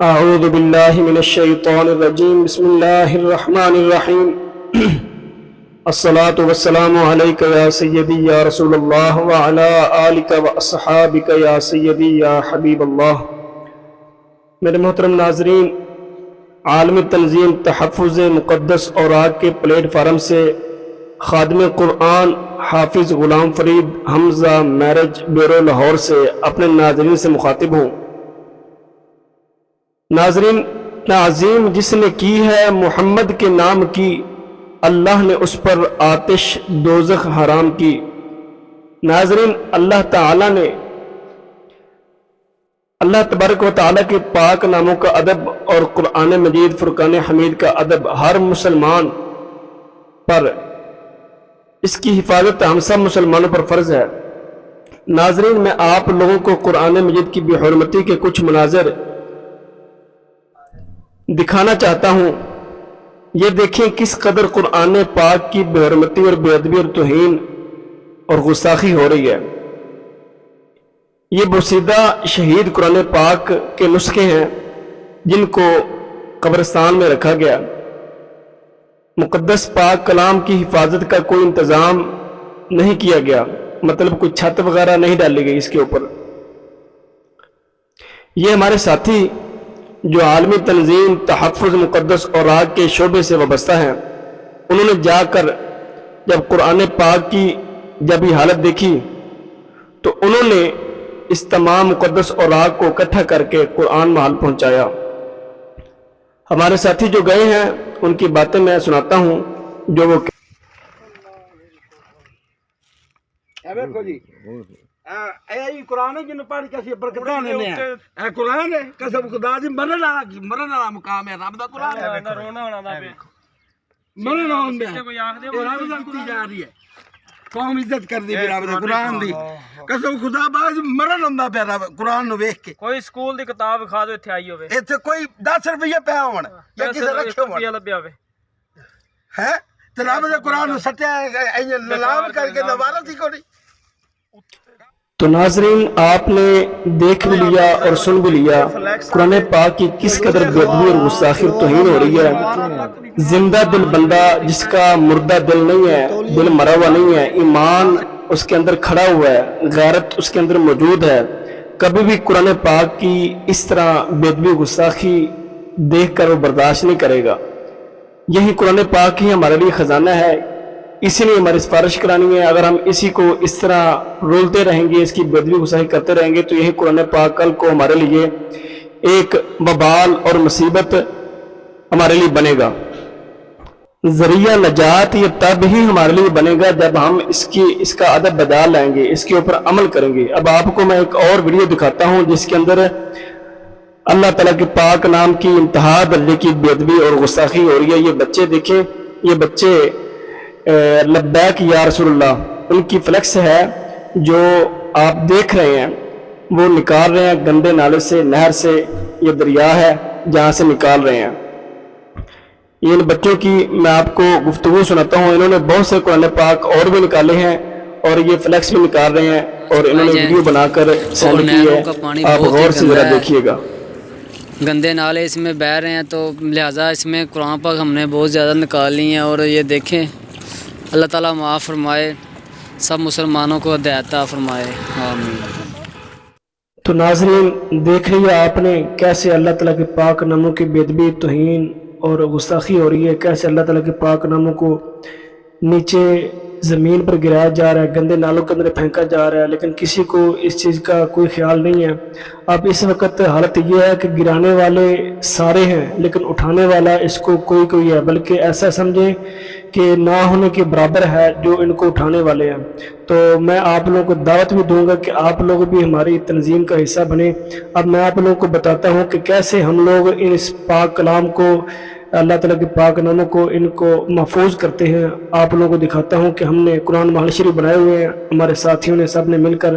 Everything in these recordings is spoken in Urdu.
اعوذ باللہ من الشیطان الرجیم بسم اللہ الرحمن الرحیم الصلاة والسلام علیک یا سیدی یا رسول اللہ وعلا آلک واصحابک یا سیدی یا حبیب اللہ۔ میرے محترم ناظرین، عالمی تنظیم تحفظ مقدس اوراق کے پلیٹ فارم سے خادم قرآن حافظ غلام فرید حمزہ میرج بیورو لاہور سے اپنے ناظرین سے مخاطب ہوں۔ ناظرین، تعظیم جس نے کی ہے محمد کے نام کی، اللہ نے اس پر آتش دوزخ حرام کی۔ ناظرین، اللہ تعالیٰ نے اللہ تبارک و تعالیٰ کے پاک ناموں کا ادب اور قرآن مجید فرقان حمید کا ادب ہر مسلمان پر، اس کی حفاظت ہم سب مسلمانوں پر فرض ہے۔ ناظرین، میں آپ لوگوں کو قرآن مجید کی بے حرمتی کے کچھ مناظر دکھانا چاہتا ہوں۔ یہ دیکھیں کس قدر قرآن پاک کی بے حرمتی اور بے ادبی اور توہین اور گستاخی ہو رہی ہے۔ یہ بوسیدہ شہید قرآن پاک کے نسخے ہیں جن کو قبرستان میں رکھا گیا۔ مقدس پاک کلام کی حفاظت کا کوئی انتظام نہیں کیا گیا، مطلب کوئی چھت وغیرہ نہیں ڈالی گئی اس کے اوپر۔ یہ ہمارے ساتھی جو عالمی تنظیم تحفظ مقدس اوراق کے شعبے سے وابستہ ہیں، انہوں نے جا کر جب قرآن پاک کی جب یہ حالت دیکھی تو انہوں نے اس تمام مقدس اوراق کو اکٹھا کر کے قرآن محل پہنچایا۔ ہمارے ساتھی جو گئے ہیں ان کی باتیں میں سناتا ہوں جو وہ قرآن ہے جن پڑھ کے برکتاں نے اے قرآن ہے قسم خدا دی مرن والا مقام ہے رب دا قرآن ہے۔ رونا ہونا دا مرن ہوندا ہے رب دا کی جا رہی ہے، قوم عزت کر دی رب دا قرآن دی قسم خدا باز مرن ہوندا پیا رب قرآن نو ویکھ کے۔ کوئی سکول دی کتاب کھا دو ایتھے آئی ہوے، ایتھے کوئی 10 روپے پیا ہون یا کسے رکھے ہون لبیا ہوے ہے تے رب دا قرآن نو سٹیا اے للام کر کے دوبارہ سی کوئی۔ تو ناظرین، آپ نے دیکھ بھی لیا اور سن بھی لیا قرآن پاک کی کس قدر بے ادبی اور گستاخی اور توہین ہو رہی ہے۔ زندہ دل بندہ جس کا مردہ دل نہیں ہے، دل مرا ہوا نہیں ہے، ایمان اس کے اندر کھڑا ہوا ہے، غیرت اس کے اندر موجود ہے، کبھی بھی قرآن پاک کی اس طرح بے ادبی گستاخی دیکھ کر وہ برداشت نہیں کرے گا۔ یہی قرآن پاک ہی ہمارے لیے خزانہ ہے، اسی لیے ہماری سفارش کرانی ہے۔ اگر ہم اسی کو اس طرح رولتے رہیں گے، اس کی بے ادبی گستاخی کرتے رہیں گے تو یہی قرآن پاک کل کو ہمارے لیے ایک وبال اور مصیبت ہمارے لیے بنے گا۔ ذریعہ نجات یہ تب ہی ہمارے لیے بنے گا جب ہم اس کا ادب بجا لائیں گے، اس کے اوپر عمل کریں گے۔ اب آپ کو میں ایک اور ویڈیو دکھاتا ہوں جس کے اندر اللہ تعالیٰ کے پاک نام کی انتہا درجے کی بے ادبی اور گستاخی ہو رہی ہے۔ یہ بچے دیکھیں، یہ بچے لبیک یا رسول اللہ ان کی فلیکس ہے جو آپ دیکھ رہے ہیں، وہ نکال رہے ہیں گندے نالے سے، نہر سے، یہ دریا ہے جہاں سے نکال رہے ہیں۔ ان بچوں کی میں آپ کو گفتگو سناتا ہوں، انہوں نے بہت سے قرآن پاک اور بھی نکالے ہیں اور یہ فلیکس بھی نکال رہے ہیں اور انہوں نے ویڈیو بنا کر سینڈ کی ہے، آپ غور سے ذرا دیکھیے گا۔ گندے نالے اس میں بہہ رہے ہیں تو لہٰذا اس میں قرآن پاک ہم نے بہت زیادہ نکال لی ہیں، اور یہ دیکھیں اللہ تعالیٰ معاف فرمائے، سب مسلمانوں کو ہدایت عطا فرمائے، آمین۔ تو ناظرین، دیکھ رہی ہے آپ نے کیسے اللہ تعالیٰ کے پاک ناموں کی بے ادبی، توہین اور گستاخی ہو رہی ہے، کیسے اللہ تعالیٰ کے پاک ناموں کو نیچے زمین پر گرایا جا رہا ہے، گندے نالوں کے اندر پھینکا جا رہا ہے، لیکن کسی کو اس چیز کا کوئی خیال نہیں ہے۔ اب اس وقت حالت یہ ہے کہ گرانے والے سارے ہیں لیکن اٹھانے والا اس کو کوئی ہے، بلکہ ایسا سمجھیں کہ نہ ہونے کے برابر ہے جو ان کو اٹھانے والے ہیں۔ تو میں آپ لوگوں کو دعوت بھی دوں گا کہ آپ لوگ بھی ہماری تنظیم کا حصہ بنیں۔ اب میں آپ لوگوں کو بتاتا ہوں کہ کیسے ہم لوگ اس پاک کلام کو، اللہ تعالیٰ کے پاک ناموں کو، ان کو محفوظ کرتے ہیں۔ آپ لوگوں کو دکھاتا ہوں کہ ہم نے قرآن محل شریف بنائے ہوئے ہیں ہمارے ساتھیوں نے سب نے مل کر،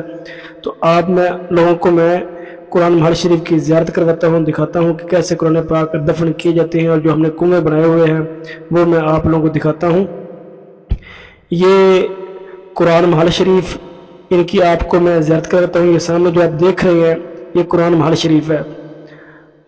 تو آپ میں لوگوں کو میں قرآن محل شریف کی زیارت کرواتا ہوں، دکھاتا ہوں کہ کیسے قرآن پاک دفن کیے جاتے ہیں، اور جو ہم نے کنویں بنائے ہوئے ہیں وہ میں آپ لوگوں کو دکھاتا ہوں۔ یہ قرآن محل شریف ان کی آپ کو میں زیارت کرواتا ہوں۔ یہ سامنے جو آپ دیکھ رہے ہیں یہ قرآن محل شریف ہے،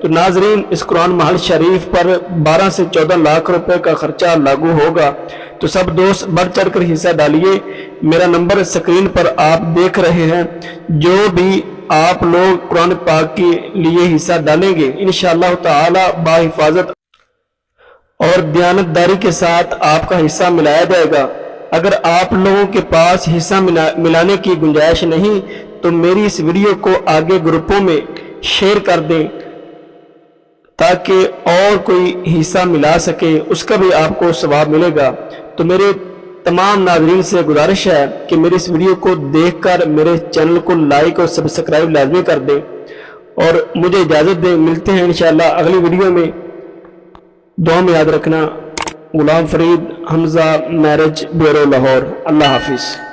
تو ناظرین اس قرآن محل شریف پر 12 سے 14 لاکھ روپے کا خرچہ لاگو ہوگا، تو سب دوست بڑھ چڑھ کر حصہ ڈالیے۔ میرا نمبر سکرین پر آپ دیکھ رہے ہیں، جو بھی آپ لوگ قرآن پاک کے لیے حصہ ڈالیں گے انشاءاللہ تعالی باحفاظت اور دیانتداری کے ساتھ آپ کا حصہ ملایا جائے گا۔ اگر آپ لوگوں کے پاس حصہ ملانے کی گنجائش نہیں تو میری اس ویڈیو کو آگے گروپوں میں شیئر کر دیں تاکہ اور کوئی حصہ ملا سکے، اس کا بھی آپ کو ثواب ملے گا۔ تو میرے تمام ناظرین سے گزارش ہے کہ میری اس ویڈیو کو دیکھ کر میرے چینل کو لائک اور سبسکرائب لازمی کر دیں اور مجھے اجازت دیں۔ ملتے ہیں انشاءاللہ اگلی ویڈیو میں، دعا میں یاد رکھنا۔ غلام فرید، حمزہ میرج بیورو، لاہور۔ اللہ حافظ۔